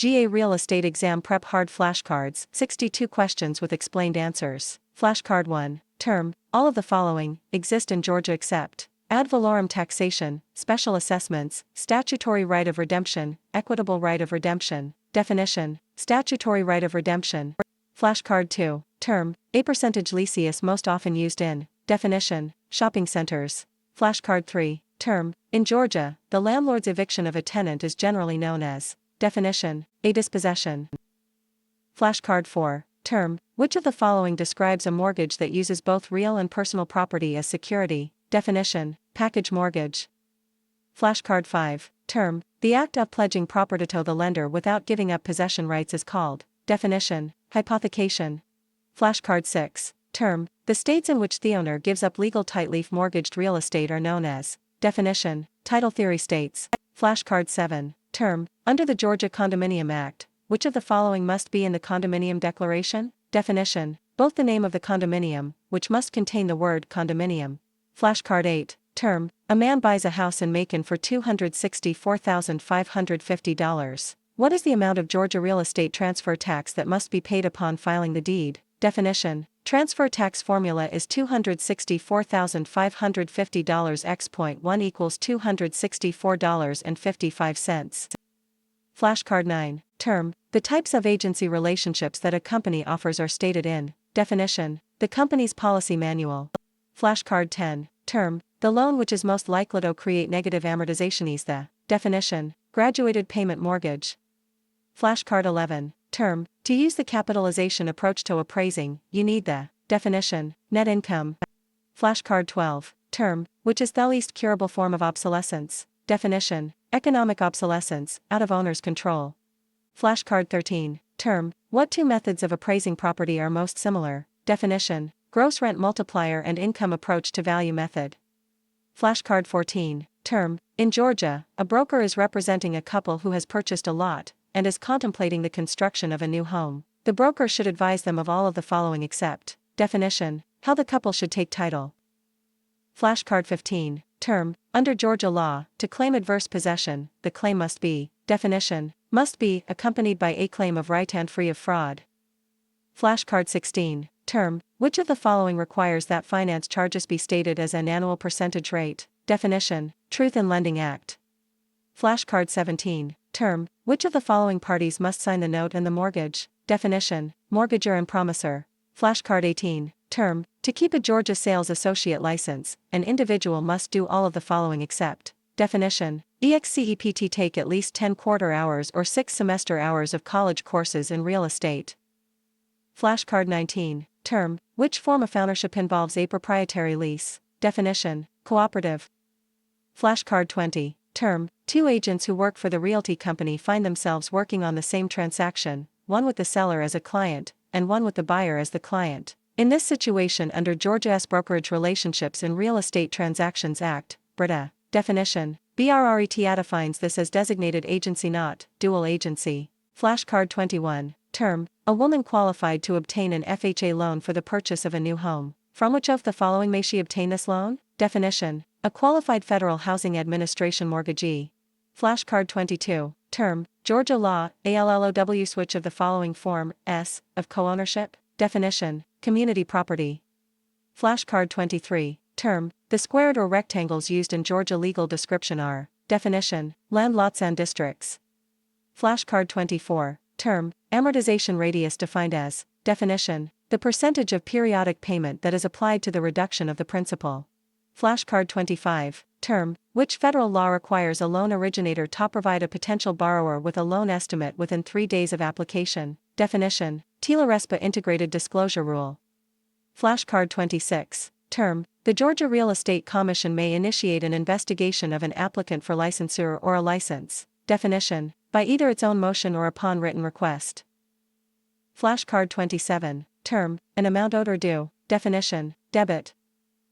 GA Real Estate Exam Prep Hard Flashcards, 62 questions with explained answers. Flashcard 1. Term. All of the following exist in Georgia except ad valorem taxation, special assessments, statutory right of redemption, equitable right of redemption. Definition. Statutory right of redemption. Flashcard 2. Term. A percentage lease most often used in. Definition. Shopping centers. Flashcard 3. Term. In Georgia, the landlord's eviction of a tenant is generally known as. Definition. A dispossession. Flashcard 4. Term. Which of the following describes a mortgage that uses both real and personal property as security? Definition. Package mortgage. Flashcard 5. Term. The act of pledging property to the lender without giving up possession rights is called. Definition. Hypothecation. Flashcard 6. Term. The states in which the owner gives up legal title mortgaged real estate are known as. Definition. Title theory states. Flashcard 7. Term. Under the Georgia Condominium Act, which of the following must be in the condominium declaration? Definition. Both the name of the condominium, which must contain the word condominium. Flashcard 8. Term. A man buys a house in Macon for $264,550. What is the amount of Georgia real estate transfer tax that must be paid upon filing the deed? Definition. Transfer tax formula is $264,550 x.1 equals $264.55. Flashcard 9. Term. The types of agency relationships that a company offers are stated in. Definition. The company's policy manual. Flashcard 10. Term. The loan which is most likely to create negative amortization is the. Definition. Graduated payment mortgage. Flashcard 11. Term. To use the capitalization approach to appraising, you need the. Definition. Net income. Flashcard 12. Term. Which is the least curable form of obsolescence. Definition. Economic obsolescence, out of owner's control. Flashcard 13. Term. What two methods of appraising property are most similar? Definition. Gross rent multiplier and income approach to value method. Flashcard 14. Term. In Georgia, a broker is representing a couple who has purchased a lot and is contemplating the construction of a new home. The broker should advise them of all of the following except. Definition. How the couple should take title. Flashcard 15. Term. Under Georgia law, to claim adverse possession, the claim must be. Definition. Must be accompanied by a claim of right and free of fraud. Flashcard 16. Term. Which of the following requires that finance charges be stated as an annual percentage rate? Definition. Truth in Lending Act. Flashcard 17. Term. Which of the following parties must sign the note and the mortgage? Definition. Mortgagor and promisor. Flashcard 18. Term. To keep a Georgia sales associate license, an individual must do all of the following except. Definition. EXCEPT take at least 10 quarter hours or 6 semester hours of college courses in real estate. Flashcard 19. Term. Which form of ownership involves a proprietary lease? Definition. Cooperative. Flashcard 20. Term. Two agents who work for the realty company find themselves working on the same transaction, one with the seller as a client, and one with the buyer as the client. In this situation under Georgia's Brokerage Relationships in Real Estate Transactions Act, BRETA. Definition. BRRETA defines this as designated agency not, dual agency. Flashcard 21. Term. A woman qualified to obtain an FHA loan for the purchase of a new home. From which of the following may she obtain this loan? Definition. A qualified Federal Housing Administration mortgagee. Flashcard 22. Term. Georgia law, ALLOW switch of the following form, S, of co-ownership. Definition. Community property. Flashcard 23. Term. The squared or rectangles used in Georgia legal description are. Definition. Land lots and districts. Flashcard 24. Term. Amortization radius defined as. Definition. The percentage of periodic payment that is applied to the reduction of the principal. Flashcard 25. Term. Which federal law requires a loan originator to provide a potential borrower with a loan estimate within 3 days of application? Definition. TILA-RESPA Integrated Disclosure Rule. Flashcard 26. Term. The Georgia Real Estate Commission may initiate an investigation of an applicant for licensure or a license. Definition. By either its own motion or upon written request. Flashcard 27. Term. An amount owed or due. Definition. Debit.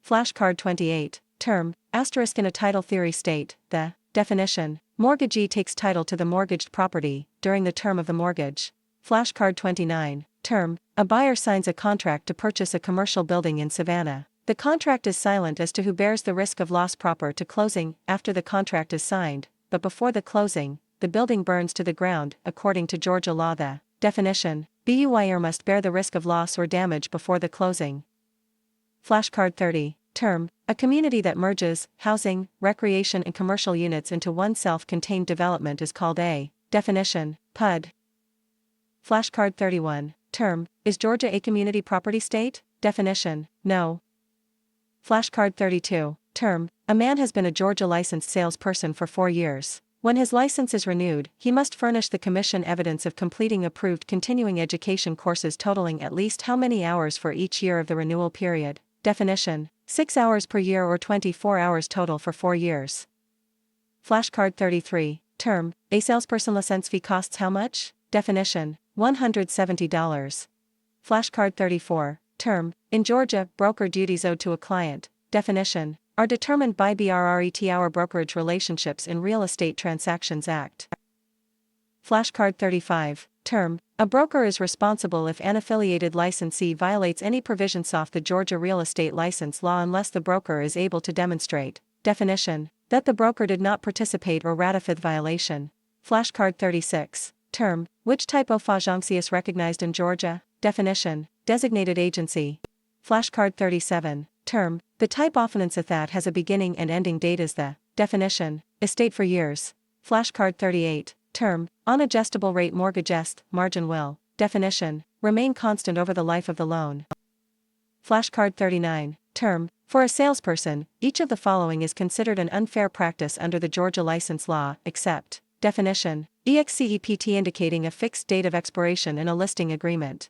Flashcard 28. Term. Asterisk in a title theory state, the. Definition. Mortgagee takes title to the mortgaged property during the term of the mortgage. Flashcard 29. Term. A buyer signs a contract to purchase a commercial building in Savannah. The contract is silent as to who bears the risk of loss proper to closing after the contract is signed, but before the closing, the building burns to the ground, according to Georgia law. The definition: BUYer must bear the risk of loss or damage before the closing. Flashcard 30. Term: a community that merges housing, recreation and commercial units into one self-contained development is called a definition: PUD. Flashcard 31. Term: is Georgia a community property state? Definition: no. Flashcard 32. Term: a man has been a Georgia licensed salesperson for 4 years. When his license is renewed, he must furnish the Commission evidence of completing approved continuing education courses totaling at least how many hours for each year of the renewal period. Definition: 6 hours per year or 24 hours total for 4 years. Flashcard 33. Term: a salesperson license fee costs how much? Definition: $170. Flashcard 34. Term: in Georgia, broker duties owed to a client, definition, are determined by BRRET our Brokerage Relationships in Real Estate Transactions Act. Flashcard 35. Term: a broker is responsible if an affiliated licensee violates any provisions of the Georgia real estate license law unless the broker is able to demonstrate, definition, that the broker did not participate or ratify the violation. Flashcard 36. Term: which type of agency is recognized in Georgia? Definition: designated agency. Flashcard 37. Term: the type offense that has a beginning and ending date is the definition: estate for years. Flashcard 38. Term: unadjustable rate mortgages, margin will, definition, remain constant over the life of the loan. Flashcard 39. Term: for a salesperson, each of the following is considered an unfair practice under the Georgia license law, except, definition, except indicating a fixed date of expiration in a listing agreement.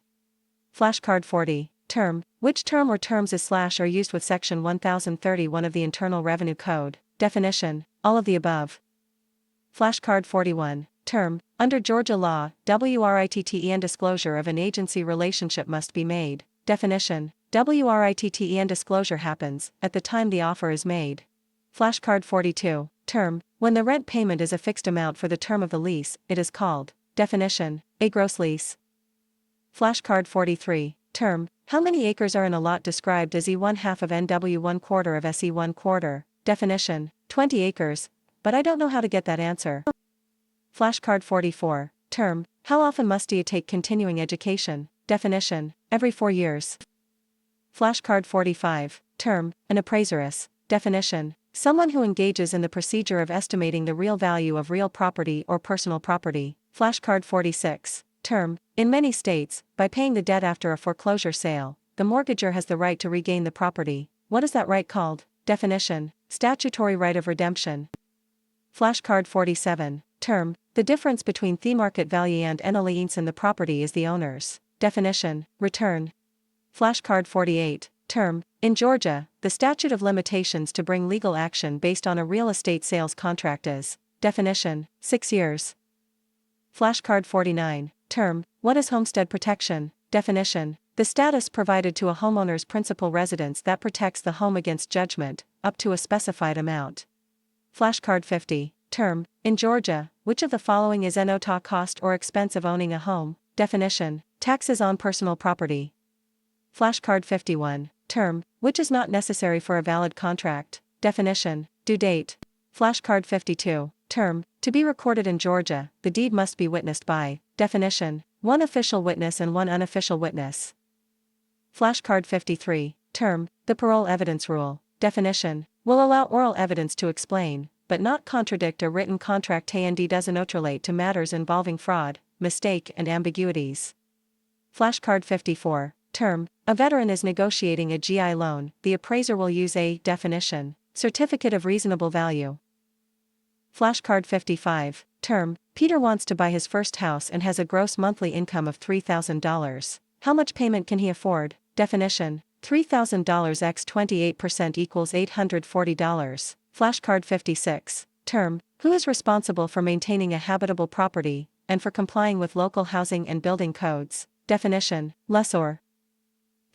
Flashcard 40. Term: which term or terms is / are used with Section 1031 of the Internal Revenue Code, definition, all of the above. Flashcard 41. Term: under Georgia law, WRITTEN disclosure of an agency relationship must be made, definition, WRITTEN disclosure happens at the time the offer is made. Flashcard 42. Term: when the rent payment is a fixed amount for the term of the lease, it is called, definition, a gross lease. Flashcard 43. Term: how many acres are in a lot described as E1/2 of NW 1/4 of SE 1/4, definition, 20 acres, but I don't know how to get that answer. Flashcard 44. Term: how often must you take continuing education? Definition: every 4 years. Flashcard 45. Term: an appraiser is, definition, someone who engages in the procedure of estimating the real value of real property or personal property. Flashcard 46. Term: in many states, by paying the debt after a foreclosure sale, the mortgagor has the right to regain the property. What is that right called? Definition: statutory right of redemption. Flashcard 47. Term: the difference between the market value and an liens in the property is the owner's, definition, return. Flashcard 48. Term: in Georgia, the statute of limitations to bring legal action based on a real estate sales contract is, definition, 6 years. Flashcard 49. Term: what is homestead protection? Definition: the status provided to a homeowner's principal residence that protects the home against judgment, up to a specified amount. Flashcard 50. Term: in Georgia, which of the following is no cost or expense of owning a home? Definition: taxes on personal property. Flashcard 51. Term: which is not necessary for a valid contract? Definition: due date. Flashcard 52. Term: to be recorded in Georgia, the deed must be witnessed by, definition, 1 official witness and 1 unofficial witness. Flashcard 53. Term: the parole evidence rule, definition, will allow oral evidence to explain, but not contradict a written contract and doesn't relate to matters involving fraud, mistake and ambiguities. Flashcard 54. Term: a veteran is negotiating a GI loan, the appraiser will use a, definition, certificate of reasonable value. Flashcard 55. Term: Peter wants to buy his first house and has a gross monthly income of $3,000. How much payment can he afford? Definition: $3,000 x 28% equals $840. Flashcard 56. Term: who is responsible for maintaining a habitable property, and for complying with local housing and building codes? Definition: lessor.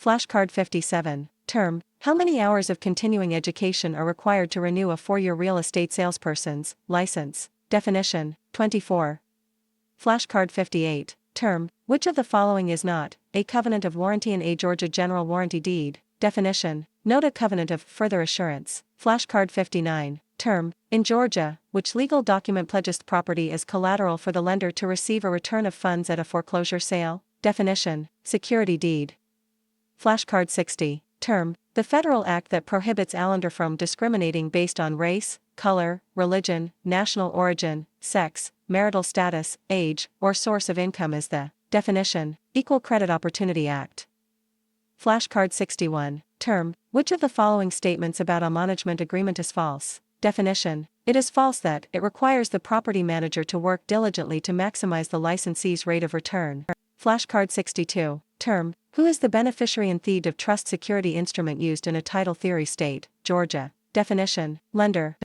Flashcard 57. Term: how many hours of continuing education are required to renew a 4-year real estate salesperson's license? Definition: 24. Flashcard 58. Term: which of the following is not a covenant of warranty and a Georgia general warranty deed? Definition: note a covenant of further assurance. Flashcard 59. Term, in Georgia, which legal document pledges property as collateral for the lender to receive a return of funds at a foreclosure sale. Definition, security deed. Flashcard 60. Term, the federal act that prohibits a lender from discriminating based on race, color, religion, national origin, sex, marital status, age, or source of income is the definition, Equal Credit Opportunity Act. Flashcard 61. Term, which of the following statements about a management agreement is false? Definition, it is false that it requires the property manager to work diligently to maximize the licensee's rate of return. Flashcard 62. Term, who is the beneficiary and deed of trust security instrument used in a title theory state, Georgia? Definition, lender.